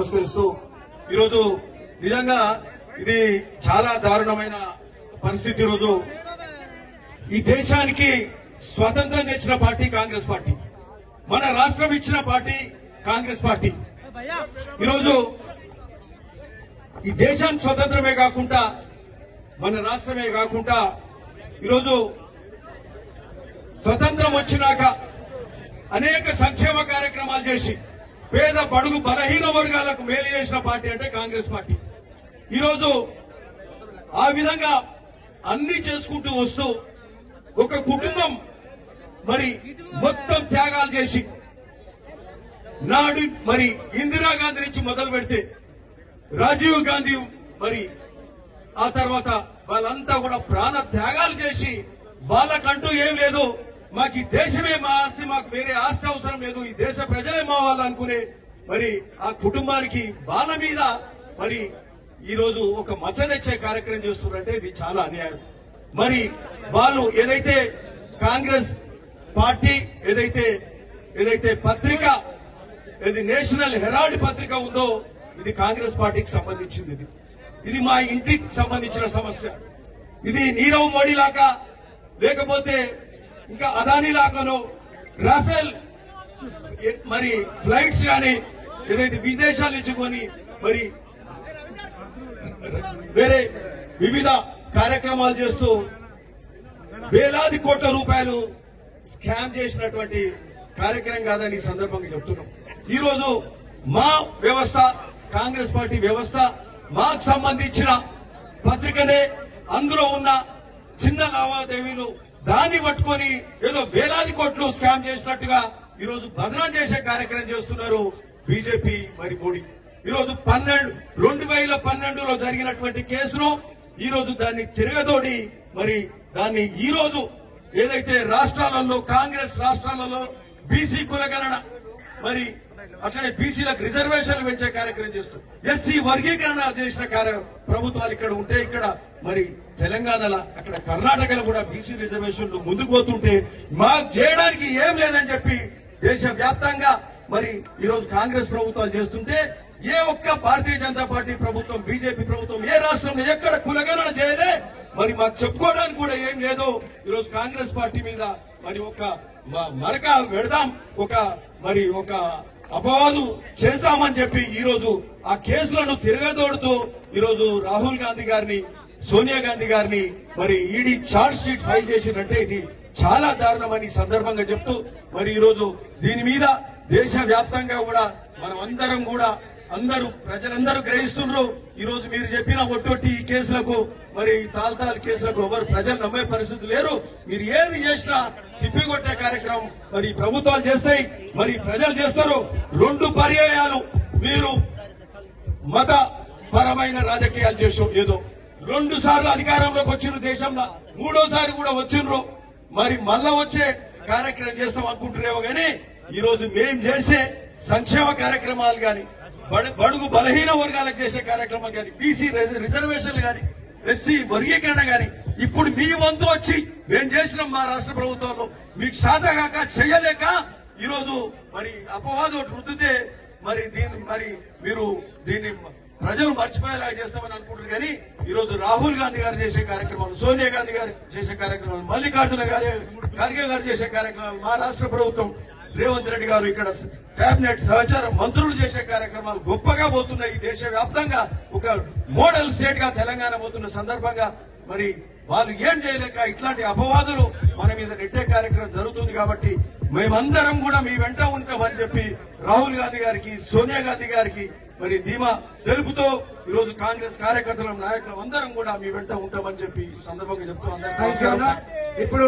నమస్కరిస్తూ ఈరోజు నిజంగా ఇది చాలా దారుణమైన పరిస్థితి. ఈరోజు ఈ దేశానికి స్వతంత్రం తెచ్చిన పార్టీ కాంగ్రెస్ పార్టీ, మన రాష్ట్రం ఇచ్చిన పార్టీ కాంగ్రెస్ పార్టీ. ఈరోజు ఈ దేశానికి స్వతంత్రమే కాకుండా మన రాష్ట్రమే కాకుండా ఈరోజు స్వతంత్రం వచ్చినాక అనేక సంక్షేమ కార్యక్రమాలు చేసి పేద బడుగు బలహీన వర్గాలకు మేలు చేసిన పార్టీ అంటే కాంగ్రెస్ పార్టీ. ఈరోజు ఆ విధంగా అన్ని చేసుకుంటూ వస్తూ ఒక కుటుంబం మరి మొత్తం త్యాగాలు చేసి నాడు మరి ఇందిరాగాంధీ నుంచి మొదలు పెడితే రాజీవ్ గాంధీ మరి ఆ తర్వాత వాళ్ళంతా కూడా ప్రాణ త్యాగాలు చేసి వాళ్ళకంటూ ఏం లేదు, మాకు ఈ దేశమే మా ఆస్తి, మాకు వేరే ఆస్తి అవసరం లేదు, ఈ దేశ ప్రజలే మా వాళ్ళనుకునే మరి ఆ కుటుంబానికి వాళ్ళ మీద మరి ఈ రోజు ఒక మచ్చ తెచ్చే కార్యక్రమం చేస్తున్నారంటే ఇది చాలా అన్యాయం. మరి వాళ్ళు ఏదైతే కాంగ్రెస్ పార్టీ ఏదైతే పత్రిక ఇది నేషనల్ హెరాల్డ్ పత్రిక ఉందో ఇది కాంగ్రెస్ పార్టీకి సంబంధించింది. ఇది మా ఇంటికి సంబంధించిన సమస్య. ఇది నీరవ్ మోడీ లాగా లేకపోతే ఇంకా అదానీ లాగానో రాఫెల్ మరి ఫ్లైట్స్ కానీ ఏదైతే విదేశాల నుంచి కొని మరి వేరే వివిధ కార్యక్రమాలు చేస్తూ వేలాది కోట్ల రూపాయలు స్కామ్ చేసినటువంటి కార్యక్రమం కాదని ఈ సందర్భంగా చెప్తున్నాం. ఈ రోజు మా వ్యవస్థ కాంగ్రెస్ పార్టీ వ్యవస్థ మాకు సంబంధించిన పత్రికనే అందులో ఉన్న చిన్న లావాదేవీలు దాన్ని పట్టుకొని ఏదో వేలాది కోట్లు స్కామ్ చేసినట్టుగా ఈరోజు బదనాం చేసే కార్యక్రమం చేస్తున్నారు బీజేపీ మరి మోడీ. ఈరోజు 2012లో జరిగినటువంటి కేసును ఈరోజు దాన్ని తిరగదోడి మరి దాన్ని ఈ రోజు ఏదైతే రాష్ట్రాలలో కాంగ్రెస్ రాష్ట్రాలలో బీసీ కులగణన మరి అట్లనే బీసీలకు రిజర్వేషన్లు పెంచే కార్యక్రమం చేస్తూ ఎస్సీ వర్గీకరణ చేసిన ప్రభుత్వాలు ఇక్కడ ఉంటే ఇక్కడ మరి తెలంగాణలో అక్కడ కర్ణాటకలో కూడా బీసీ రిజర్వేషన్లు ముందుకు పోతుంటే మాకు చేయడానికి ఏం లేదని చెప్పి దేశవ్యాప్తంగా మరి ఈరోజు కాంగ్రెస్ ప్రభుత్వాలు చేస్తుంటే ఏ ఒక్క భారతీయ జనతా పార్టీ ప్రభుత్వం బీజేపీ ప్రభుత్వం ఏ రాష్ట్రంలో ఎక్కడ కులగణన చేయలే. మరి మాకు చెప్పుకోవడానికి కూడా ఏం లేదు. ఈరోజు కాంగ్రెస్ పార్టీ మీద మరి ఒక మరక పెడదాం, ఒక అపవాదు చేద్దామని చెప్పి ఈరోజు ఆ కేసులను తిరగదోడుతూ ఈరోజు రాహుల్ గాంధీ గారిని సోనియా గాంధీ గారిని మరి ఈడీ ఛార్జ్ షీట్ ఫైల్ చేసిందంటే ఇది చాలా దారుణమని సందర్భంగా చెప్తూ మరి ఈరోజు దీని మీద దేశవ్యాప్తంగా కూడా మనం అందరం కూడా ప్రజలందరూ గ్రహిస్తున్నారు. ఈ రోజు మీరు చెప్పిన ఒట్టొట్టి ఈ కేసులకు మరి తాల్తాల్ కేసులకు ఎవరు ప్రజలు నమ్మే పరిస్థితి లేరు. మీరు ఏది చేసినా తిప్పికొట్టే కార్యక్రమం మరి ప్రభుత్వాలు చేస్తాయి, మరి ప్రజలు చేస్తారు. 2 పర్యాయాలు మీరు మత పరమైన రాజకీయాలు చేసాం. ఏదో 2 సార్లు అధికారంలోకి వచ్చిన దేశంలో 3ఓసారి కూడా వచ్చిండ్రు. మరి మళ్ళా వచ్చే కార్యక్రమం చేస్తాం అనుకుంటున్నారేమో కానీ ఈ రోజు మేం చేసే సంక్షేమ కార్యక్రమాలు కానీ బడుగు బలహీన వర్గాలకు చేసే కార్యక్రమాలు కానీ బీసీ రిజర్వేషన్లు కానీ ఎస్సీ వర్గీకరణ కానీ ఇప్పుడు మీ వంతు వచ్చి మేం చేసినాం మా రాష్ట్ర ప్రభుత్వంలో మీకు సాధగాక చేయలేక ఈరోజు మరి అపవాదం రుద్దితే మరి మీరు దీన్ని ప్రజలు మర్చిపోయేలాగా చేస్తామని అనుకుంటారు. కానీ ఈరోజు రాహుల్ గాంధీ గారు చేసే కార్యక్రమాలు, సోనియా గాంధీ గారు చేసే కార్యక్రమాలు, మల్లికార్జున ఖర్గే గారు చేసే కార్యక్రమాలు, మా రాష్ట్ర ప్రభుత్వం రేవంత్ రెడ్డి గారు ఇక్కడ కేబినెట్ సహచార మంత్రులు చేసే కార్యక్రమాలు గొప్పగా పోతున్నాయి. దేశవ్యాప్తంగా ఒక మోడల్ స్టేట్ గా తెలంగాణ పోతున్న సందర్భంగా మరి వాళ్ళు ఏం చేయలేక ఇట్లాంటి అపవాదులు మన మీద నెట్టే కార్యక్రమం జరుగుతుంది. కాబట్టి మేమందరం కూడా మీ వెంట ఉంటామని చెప్పి రాహుల్ గాంధీ గారికి సోనియా గాంధీ గారికి మరి ధీమా తెలుపుతూ ఈరోజు కాంగ్రెస్ కార్యకర్తల నాయకులు అందరం కూడా మీ వెంట ఉంటామని చెప్పి సందర్భంగా చెప్తూ అందరికీ నమస్కారం. ఇప్పుడు